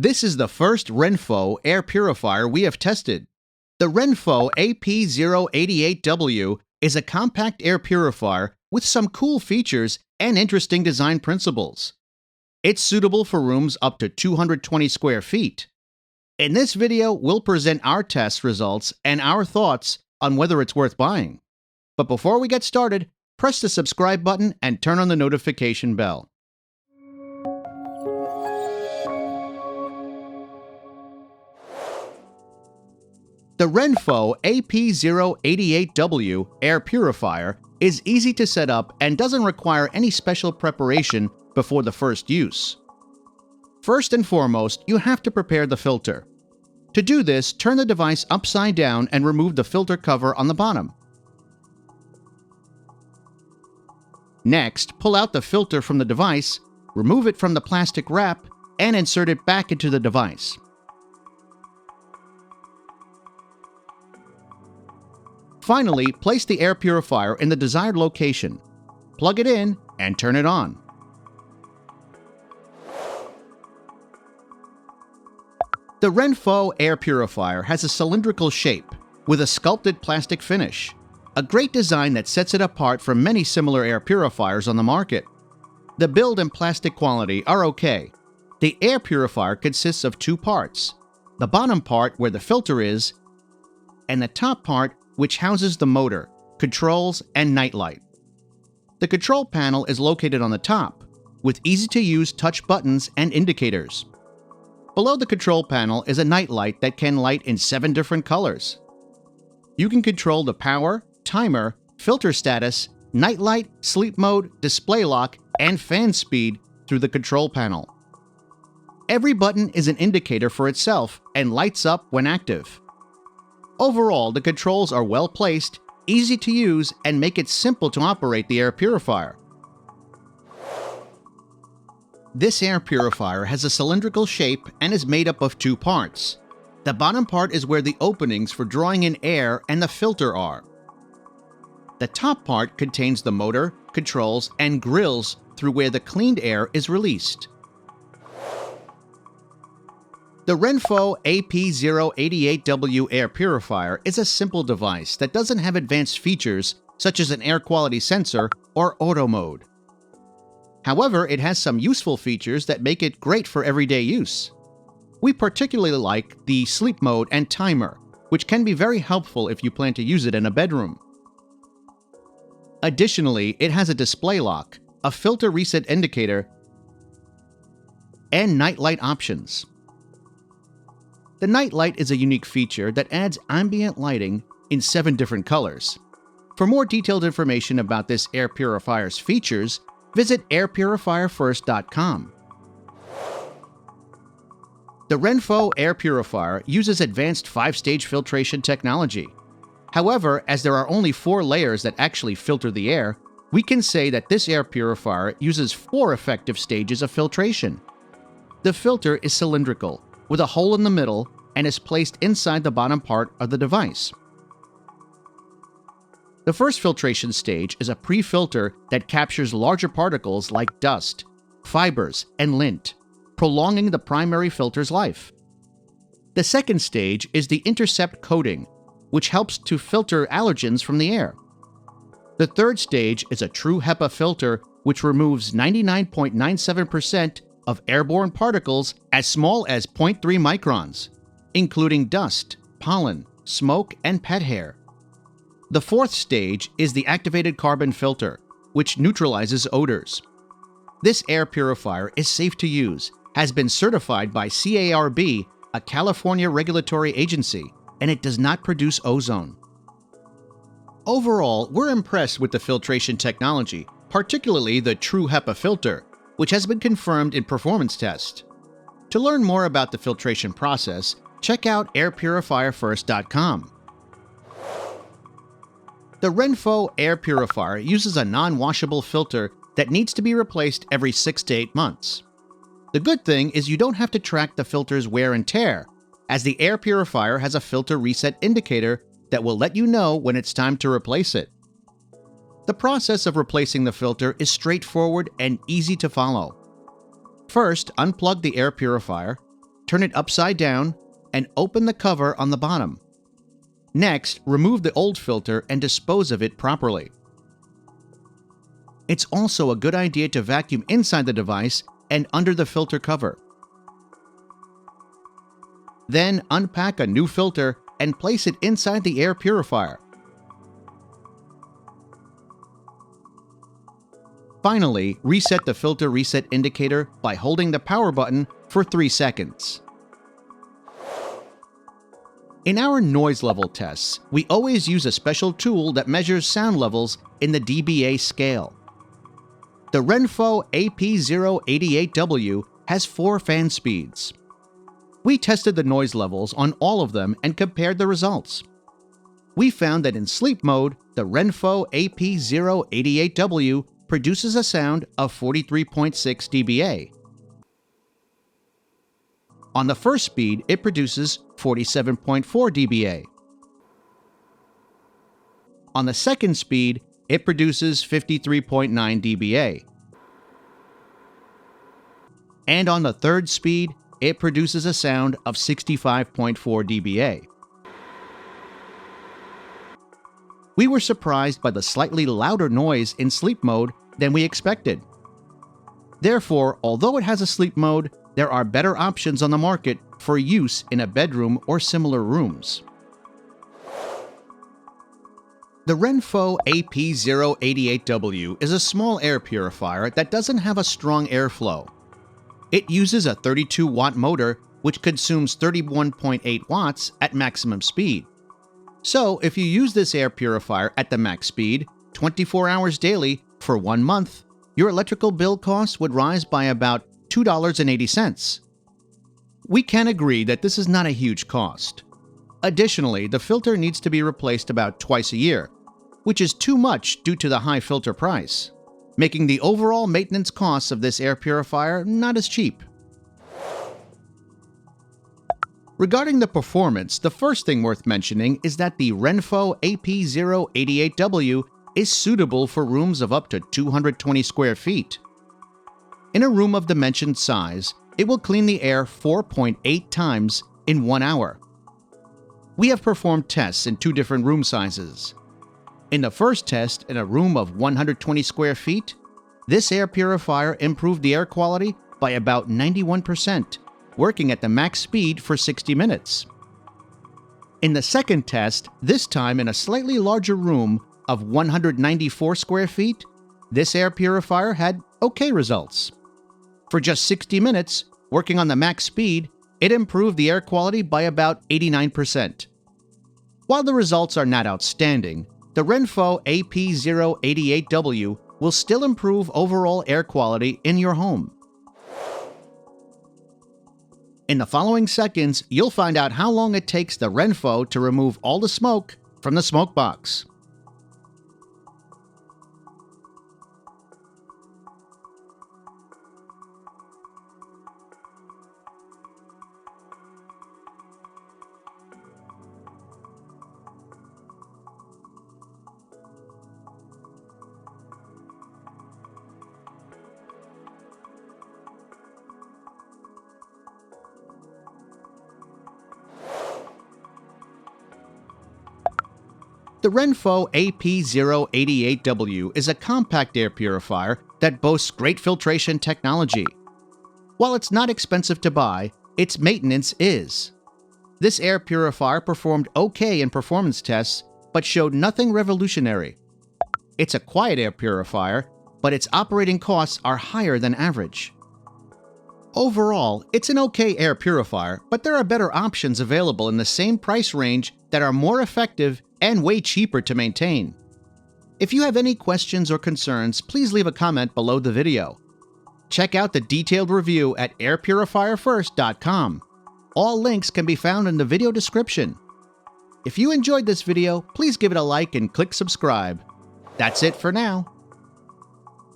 This is the first RENPHO air purifier we have tested. The RENPHO AP088W is a compact air purifier with some cool features and interesting design principles. It's suitable for rooms up to 220 square feet. In this video, we'll present our test results and our thoughts on whether it's worth buying. But before we get started, press the subscribe button and turn on the notification bell. The RENPHO AP088W air purifier is easy to set up and doesn't require any special preparation before the first use. First and foremost, you have to prepare the filter. To do this, turn the device upside down and remove the filter cover on the bottom. Next, pull out the filter from the device, remove it from the plastic wrap, and insert it back into the device. Finally, place the air purifier in the desired location. Plug it in and turn it on. The RENPHO air purifier has a cylindrical shape with a sculpted plastic finish, a great design that sets it apart from many similar air purifiers on the market. The build and plastic quality are okay. The air purifier consists of two parts: the bottom part where the filter is, and the top part which houses the motor, controls, and nightlight. The control panel is located on the top, with easy-to-use touch buttons and indicators. Below the control panel is a nightlight that can light in 7 different colors. You can control the power, timer, filter status, nightlight, sleep mode, display lock, and fan speed through the control panel. Every button is an indicator for itself and lights up when active. Overall, the controls are well placed, easy to use, and make it simple to operate the air purifier. This air purifier has a cylindrical shape and is made up of two parts. The bottom part is where the openings for drawing in air and the filter are. The top part contains the motor, controls, and grills through where the cleaned air is released. The RENPHO AP088W air purifier is a simple device that doesn't have advanced features such as an air quality sensor or auto mode. However, it has some useful features that make it great for everyday use. We particularly like the sleep mode and timer, which can be very helpful if you plan to use it in a bedroom. Additionally, it has a display lock, a filter reset indicator, and nightlight options. The nightlight is a unique feature that adds ambient lighting in 7 different colors. For more detailed information about this air purifier's features, visit airpurifierfirst.com. The RENPHO air purifier uses advanced 5-stage filtration technology. However, as there are only 4 layers that actually filter the air, we can say that this air purifier uses 4 effective stages of filtration. The filter is cylindrical, with a hole in the middle, and is placed inside the bottom part of the device. The first filtration stage is a pre-filter that captures larger particles like dust, fibers, and lint, prolonging the primary filter's life. The second stage is the intercept coating, which helps to filter allergens from the air. The third stage is a true HEPA filter, which removes 99.97% of airborne particles as small as 0.3 microns, including dust, pollen, smoke, and pet hair. The fourth stage is the activated carbon filter, which neutralizes odors. This air purifier is safe to use, has been certified by CARB, a California regulatory agency, and it does not produce ozone. Overall, we're impressed with the filtration technology, particularly the true HEPA filter, which has been confirmed in performance tests. To learn more about the filtration process, check out airpurifierfirst.com. The RENPHO air purifier uses a non-washable filter that needs to be replaced every 6 to 8 months. The good thing is you don't have to track the filter's wear and tear, as the air purifier has a filter reset indicator that will let you know when it's time to replace it. The process of replacing the filter is straightforward and easy to follow. First, unplug the air purifier, turn it upside down, and open the cover on the bottom. Next, remove the old filter and dispose of it properly. It's also a good idea to vacuum inside the device and under the filter cover. Then unpack a new filter and place it inside the air purifier. Finally, reset the filter reset indicator by holding the power button for 3 seconds. In our noise level tests, we always use a special tool that measures sound levels in the dBA scale. The RENPHO AP088W has 4 fan speeds. We tested the noise levels on all of them and compared the results. We found that in sleep mode, the RENPHO AP088W produces a sound of 43.6 dBA. On the first speed, it produces 47.4 dBA. On the second speed, it produces 53.9 dBA. And on the third speed, it produces a sound of 65.4 dBA. We were surprised by the slightly louder noise in sleep mode than we expected. Therefore, although it has a sleep mode, there are better options on the market for use in a bedroom or similar rooms. The RENPHO AP088W is a small air purifier that doesn't have a strong airflow. It uses a 32-watt motor which consumes 31.8 watts at maximum speed. So, if you use this air purifier at the max speed, 24 hours daily, for 1 month, your electrical bill costs would rise by about $2.80. We can agree that this is not a huge cost. Additionally, the filter needs to be replaced about twice a year, which is too much due to the high filter price, making the overall maintenance costs of this air purifier not as cheap. Regarding the performance, the first thing worth mentioning is that the RENPHO AP088W is suitable for rooms of up to 220 square feet. In a room of the mentioned size, it will clean the air 4.8 times in 1 hour. We have performed tests in 2 different room sizes. In the first test, in a room of 120 square feet, this air purifier improved the air quality by about 91%, working at the max speed for 60 minutes. In the second test, this time in a slightly larger room of 194 square feet, this air purifier had okay results. For just 60 minutes, working on the max speed, it improved the air quality by about 89%. While the results are not outstanding, the RENPHO AP088W will still improve overall air quality in your home. In the following seconds, you'll find out how long it takes the RENPHO to remove all the smoke from the smoke box. The RENPHO AP088W is a compact air purifier that boasts great filtration technology. While it's not expensive to buy, its maintenance is. This air purifier performed okay in performance tests, but showed nothing revolutionary. It's a quiet air purifier, but its operating costs are higher than average. Overall, it's an okay air purifier, but there are better options available in the same price range that are more effective and way cheaper to maintain. If you have any questions or concerns, please leave a comment below the video. Check out the detailed review at airpurifierfirst.com. All links can be found in the video description. If you enjoyed this video, please give it a like and click subscribe. That's it for now.